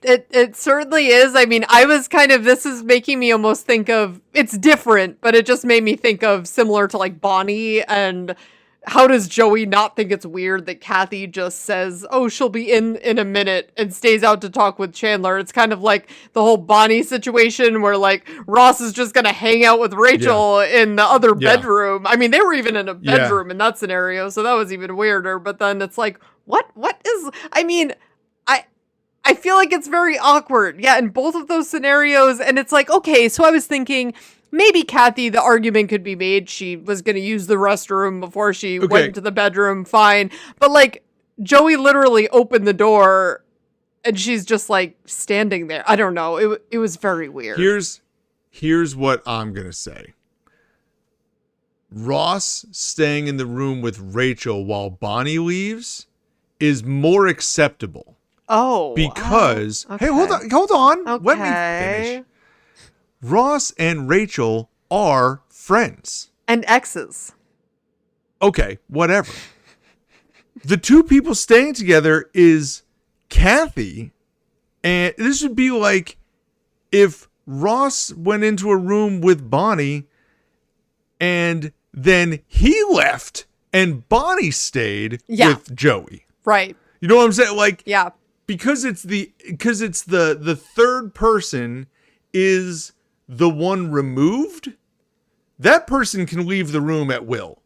It certainly is. I mean, this is making me almost think of, it's different, but it just made me think of similar to like Bonnie. And how does Joey not think it's weird that Kathy just says, oh, she'll be in a minute and stays out to talk with Chandler? It's kind of like the whole Bonnie situation where like Ross is just going to hang out with Rachel in the other bedroom. I mean, they were even in a bedroom in that scenario. So that was even weirder. But then it's like, what is, I mean, I feel like it's very awkward. Yeah, in both of those scenarios. And it's like, okay, so I was thinking maybe Kathy, the argument could be made. She was going to use the restroom before she went into the bedroom. Fine. But like Joey literally opened the door and she's just like standing there. I don't know. It was very weird. Here's what I'm going to say. Ross staying in the room with Rachel while Bonnie leaves is more acceptable. Oh, because okay. Hey, hold on. Okay. Let me finish. Ross and Rachel are friends and exes. Okay, whatever. The 2 people staying together is Kathy, and this would be like if Ross went into a room with Bonnie and then he left and Bonnie stayed with Joey. Right. You know what I'm saying? Like, yeah. Because it's the third person is the one removed, that person can leave the room at will.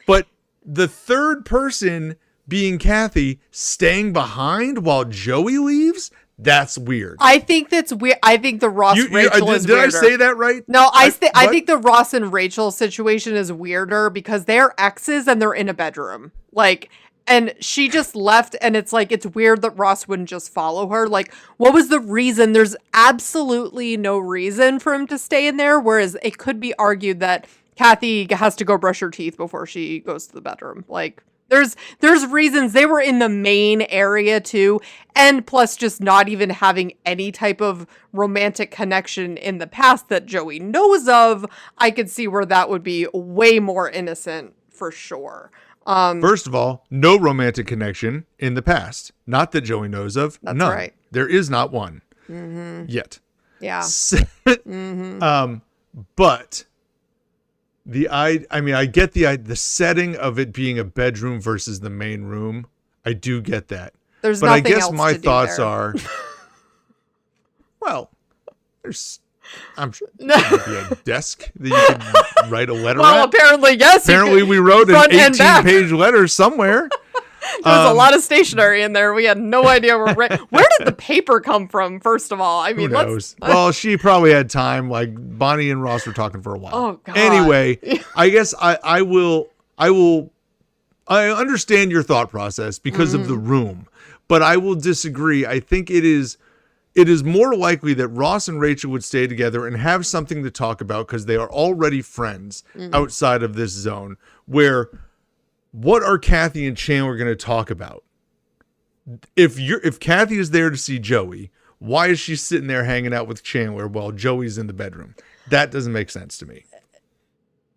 But the third person being Kathy staying behind while Joey leaves, that's weird. I think that's weird. I think the Ross Rachel is weirder. Did I say that right? No, I think the Ross and Rachel situation is weirder because they're exes and they're in a bedroom. Like, and she just left, and it's like, it's weird that Ross wouldn't just follow her. Like, what was the reason? There's absolutely no reason for him to stay in there, whereas it could be argued that Kathy has to go brush her teeth before she goes to the bedroom. Like, There's reasons they were in the main area too, and plus just not even having any type of romantic connection in the past that Joey knows of. I could see where that would be way more innocent for sure. First of all, no romantic connection in the past. Not that Joey knows of. That's None. right. There is not one yet. Yeah. But I get the setting of it being a bedroom versus the main room. I do get that. There's but I nothing guess else my to do thoughts there. are, well, I'm sure there might be a desk that you could write a letter Well, at. apparently, yes. Apparently, we wrote an 18-page letter somewhere. There's a lot of stationery in there. We had no idea where did the paper come from, first of all? I mean, who knows? Well, she probably had time. Like Bonnie and Ross were talking for a while. Oh, God. Anyway, I guess I understand your thought process because of the room, but I will disagree. I think it is more likely that Ross and Rachel would stay together and have something to talk about because they are already friends outside of this zone. Where what are Kathy and Chandler going to talk about? If Kathy is there to see Joey, why is she sitting there hanging out with Chandler while Joey's in the bedroom? That doesn't make sense to me.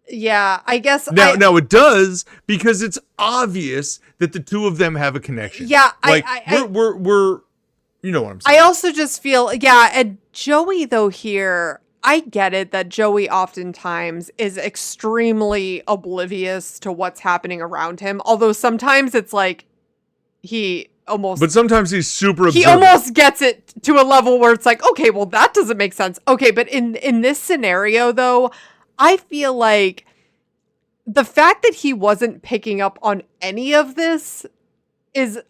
Yeah, I guess. Now it does because it's obvious that the two of them have a connection. Yeah, like we're you know what I'm saying. I also just feel, yeah, and Joey though here, I get it that Joey oftentimes is extremely oblivious to what's happening around him. Although sometimes it's like but sometimes he's super observant. He almost gets it to a level where it's like, okay, well that doesn't make sense. Okay, but in this scenario though, I feel like the fact that he wasn't picking up on any of this is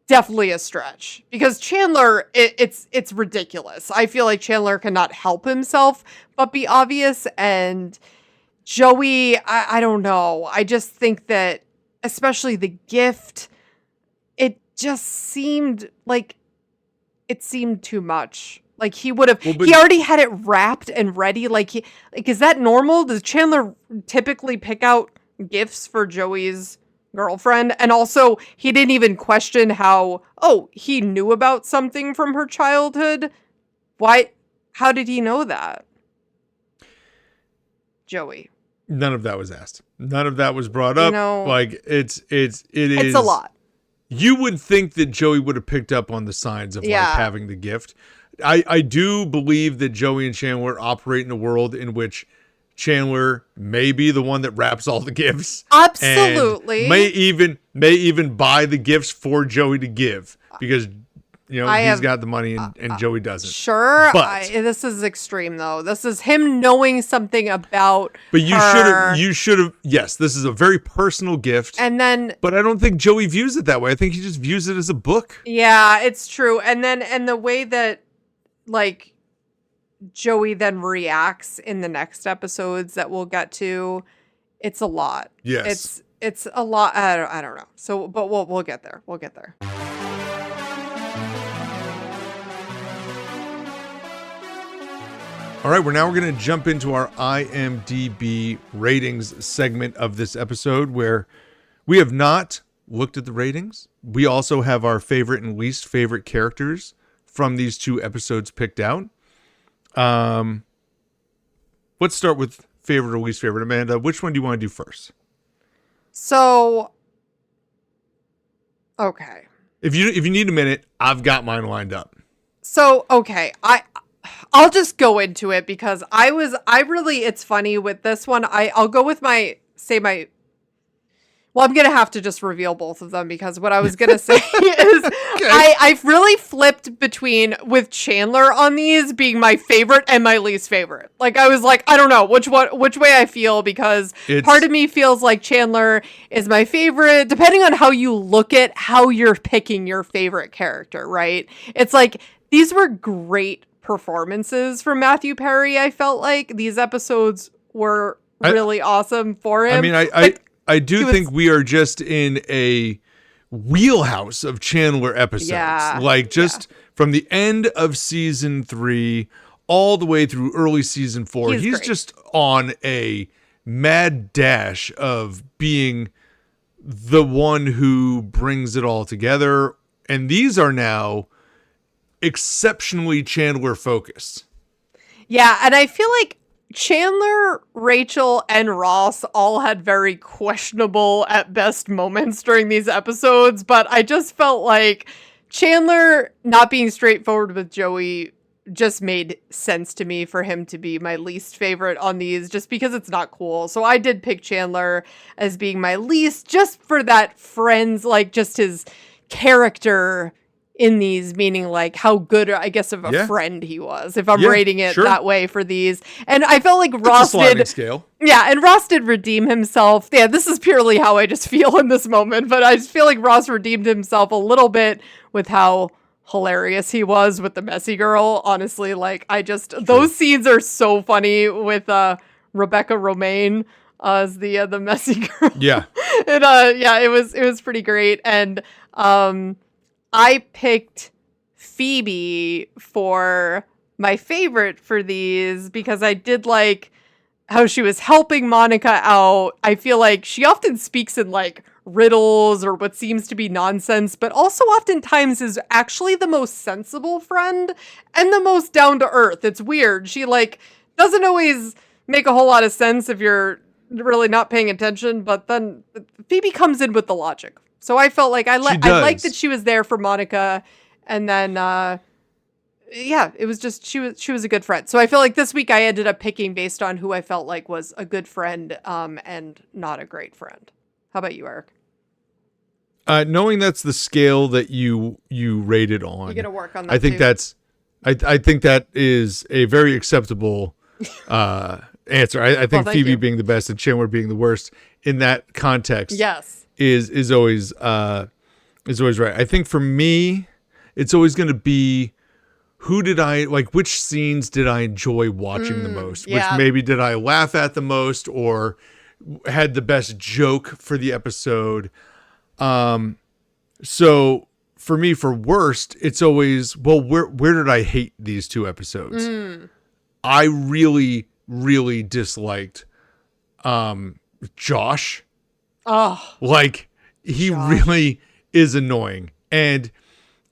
definitely a stretch because Chandler, it's ridiculous. I feel like Chandler cannot help himself but be obvious, and Joey, I don't know. I just think that especially the gift, it just seemed like it seemed too much. Like he would have, he already had it wrapped and ready. Like is that normal? Does Chandler typically pick out gifts for Joey's girlfriend? And also he didn't even question how, he knew about something from her childhood. Why? How did he know that? Joey. None of that was asked. None of that was brought up. You know, like it is a lot. You would think that Joey would have picked up on the signs of like having the gift. I do believe that Joey and Chandler operate in a world in which Chandler may be the one that wraps all the gifts. Absolutely. And may even buy the gifts for Joey to give because he's got the money and Joey doesn't. Sure. But this is extreme though. This is him knowing something about But you should have yes, this is a very personal gift. But I don't think Joey views it that way. I think he just views it as a book. Yeah, it's true. And the way that like Joey then reacts in the next episodes that we'll get to, it's a lot. Yes. It's a lot. I don't know. So, but we'll get there. We'll get there. All right, we're going to jump into our IMDb ratings segment of this episode where we have not looked at the ratings. We also have our favorite and least favorite characters from these two episodes picked out. Let's start with favorite or least favorite. Amanda, which one do you want to do first? So, okay. If you need a minute, I've got mine lined up. So, okay, I'll just go into it because it's funny with this one. I'll go with I'm going to have to just reveal both of them because what I was going to say is okay. I've really flipped between with Chandler on these being my favorite and my least favorite. Like I was like, I don't know which way I feel because part of me feels like Chandler is my favorite depending on how you look at how you're picking your favorite character, right? It's like these were great performances from Matthew Perry. I felt like these episodes were really awesome for him. I mean, I do think we are just in a wheelhouse of Chandler episodes. Yeah, like just from the end of season 3 all the way through early season 4. He's just on a mad dash of being the one who brings it all together. And these are now exceptionally Chandler focused. Yeah, and I feel like Chandler, Rachel, and Ross all had very questionable at best moments during these episodes, but I just felt like Chandler not being straightforward with Joey just made sense to me for him to be my least favorite on these, just because it's not cool. So I did pick Chandler as being my least, just for that friends, like just his character in these, meaning like how good, I guess, of a friend he was, if I'm rating it that way for these. And I felt like Ross did scale. Yeah, and Ross did redeem himself. Yeah, this is purely how I just feel in this moment, but I just feel like Ross redeemed himself a little bit with how hilarious he was with the messy girl. Honestly, like those scenes are so funny with Rebecca Romaine as the messy girl. Yeah. And it was pretty great. And I picked Phoebe for my favorite for these because I did like how she was helping Monica out. I feel like she often speaks in like riddles or what seems to be nonsense, but also oftentimes is actually the most sensible friend and the most down to earth. It's weird. She like doesn't always make a whole lot of sense if you're really not paying attention, but then Phoebe comes in with the logic. So I felt like I liked that she was there for Monica, and then it was just she was a good friend. So I feel like this week I ended up picking based on who I felt like was a good friend and not a great friend. How about you, Eric? Knowing that's the scale that you rated on, you're gonna work on that. I think I think that is a very acceptable answer. I think Phoebe being the best and Chandler being the worst in that context. Yes. Is always right. I think for me, it's always going to be which scenes did I enjoy watching the most? Yeah. Which maybe did I laugh at the most or had the best joke for the episode? So for me, for worst, it's always, well, where did I hate these two episodes? I really, really disliked Josh. Oh, like he really is annoying. And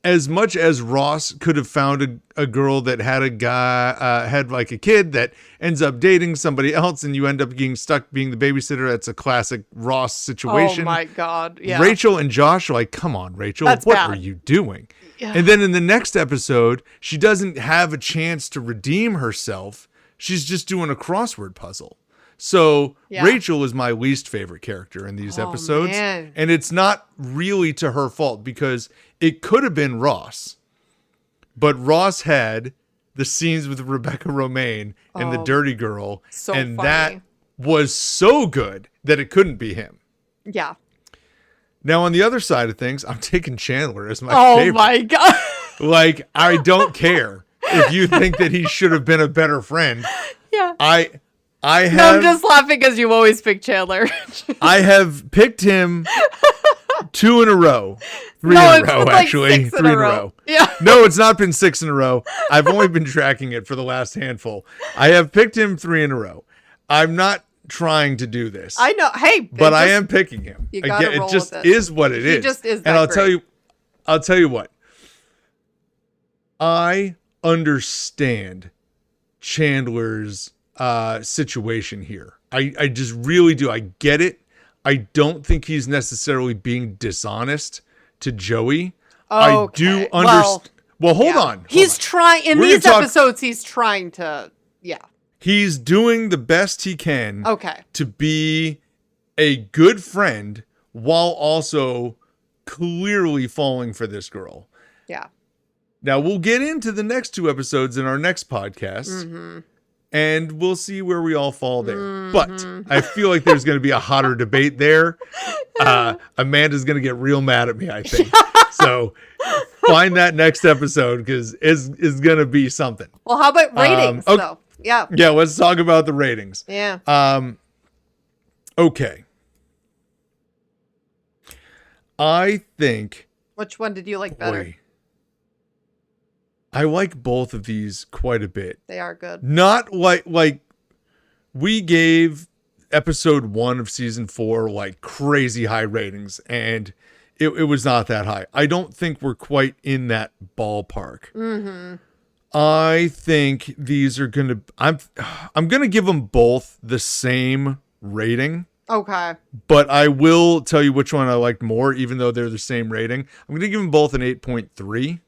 as much as Ross could have found a girl that had a guy, had like a kid that ends up dating somebody else and you end up getting stuck being the babysitter, that's a classic Ross situation. Oh my God. Yeah. Rachel and Josh are like, come on, Rachel, what are you doing? Yeah. And then in the next episode, she doesn't have a chance to redeem herself. She's just doing a crossword puzzle. So Rachel is my least favorite character in these episodes. Man. And it's not really to her fault because it could have been Ross. But Ross had the scenes with Rebecca Romaine and the dirty girl. So and funny. That was so good that it couldn't be him. Yeah. Now, on the other side of things, I'm taking Chandler as my favorite. Oh my God. Like, I don't care if you think that he should have been a better friend. Yeah. I'm just laughing because you always pick Chandler. I have picked him 2 in a row. 3 in a row, actually. 3 in a row. Yeah. No, it's not been 6 in a row. I've only been tracking it for the last handful. I have picked him 3 in a row. I'm not trying to do this. I know. Hey, but I am picking him. You gotta roll it just with it. is what it is. He just is that and great. I'll tell you what. I understand Chandler's situation here. I just really do. I get it. I don't think he's necessarily being dishonest to Joey. Okay. I do understand. Well, hold on. He's trying in these episodes. He's trying to. Yeah. He's doing the best he can. Okay. To be a good friend while also clearly falling for this girl. Yeah. Now we'll get into the next 2 episodes in our next podcast. Mm-hmm. And we'll see where we all fall there. But I feel like there's going to be a hotter debate there. Amanda's going to get real mad at me, I think. So find that next episode because it's going to be something. Well, how about ratings, though? Yeah. Yeah, let's talk about the ratings. Yeah. Okay. I think... Which one did you like better? I like both of these quite a bit. They are good. Not like we gave episode 1 of season 4 like crazy high ratings, and it was not that high. I don't think we're quite in that ballpark. Mm-hmm. I think these are gonna. I'm gonna give them both the same rating. Okay. But I will tell you which one I liked more, even though they're the same rating. I'm gonna give them both an 8.3.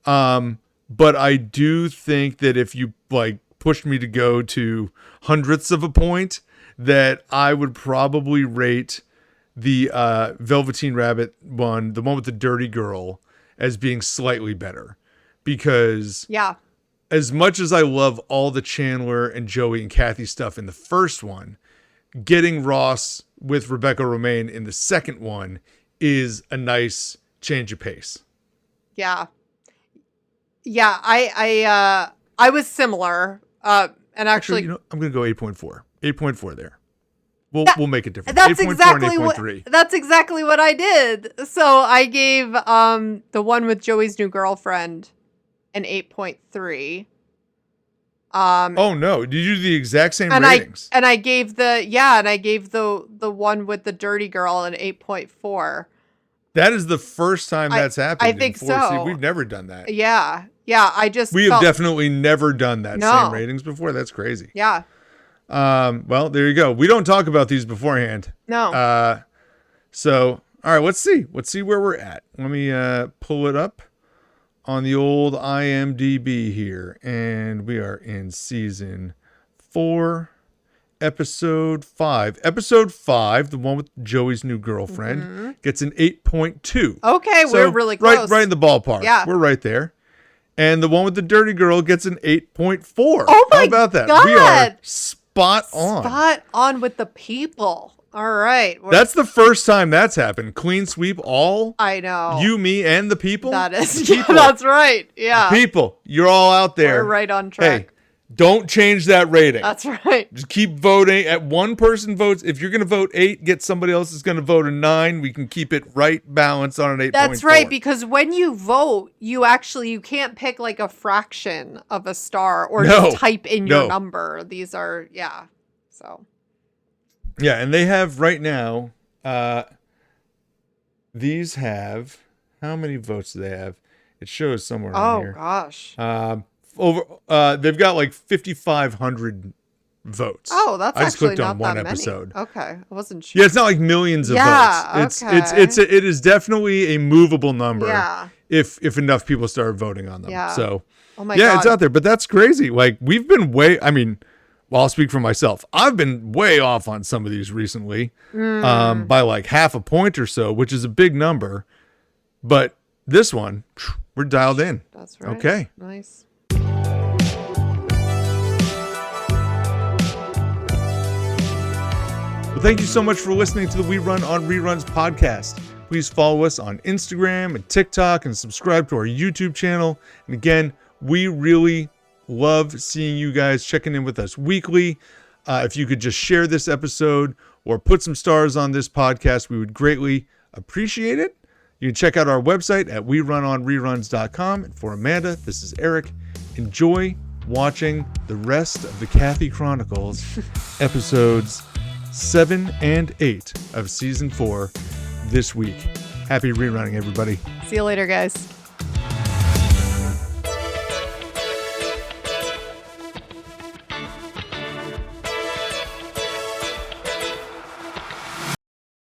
Mm-hmm. But I do think that if you like pushed me to go to hundredths of a point, that I would probably rate the Velveteen Rabbit one, the one with the dirty girl, as being slightly better. Because as much as I love all the Chandler and Joey and Kathy stuff in the first one, getting Ross with Rebecca Romaine in the second one is a nice change of pace. Yeah. Yeah, I was similar. And actually you know, I'm going to go 8.4. 8.4 there. We'll make it different. That's 8.4 exactly and what 8.3. that's exactly what I did. So I gave the one with Joey's new girlfriend an 8.3. Oh no, did you do the exact same and ratings? I gave the one with the dirty girl an 8.4. That is the first time that's happened. I think in 4C. so. We've never done that. Yeah. We have definitely never done that same ratings before. That's crazy. Yeah. Well, there you go. We don't talk about these beforehand. No. So, all right, let's see. Let's see where we're at. Let me pull it up on the old IMDb here. And we are in season 4, episode 5. Episode 5, the one with Joey's new girlfriend, gets an 8.2. Okay, so we're really close. Right in the ballpark. Yeah. We're right there. And the one with the dirty girl gets an 8.4. Oh my How about that? God. We are spot on. Spot on with the people. All right. That's the first time that's happened. Clean sweep all. I know. You, me, and the people. That is. Yeah, that's right. Yeah. The people, you're all out there. We're right on track. Hey, don't change that rating. That's right. Just keep voting. At one person votes. If you're going to vote 8, get somebody else that's going to vote a 9. We can keep it right balanced on an 8.4. That's right, because when you vote, you can't pick like a fraction of a star or just type in your number. These are, so. Yeah, and they have right now, these have, how many votes do they have? It shows somewhere on here. Oh, gosh. They've got like 5,500 votes. Oh, that's I just actually clicked on not one that episode. many. Okay, I wasn't sure. Yeah, it's not like millions of votes. It is definitely a movable number. Yeah. If enough people start voting on them. Yeah. So oh my God. It's out there, but that's crazy. Like we've been well, I'll speak for myself. I've been way off on some of these recently, by like half a point or so, which is a big number. But this one, we're dialed in. That's right. Okay. Nice. Well, thank you so much for listening to the We Run on Reruns podcast. Please follow us on Instagram and TikTok and subscribe to our YouTube channel. And again, we really love seeing you guys checking in with us weekly. If you could just share this episode or put some stars on this podcast, we would greatly appreciate it. You can check out our website at werunonreruns.com. And for Amanda, this is Eric. Enjoy watching the rest of the Kathy Chronicles episodes 7 and 8 of season 4 this week. Happy rerunning, everybody. See you later, guys.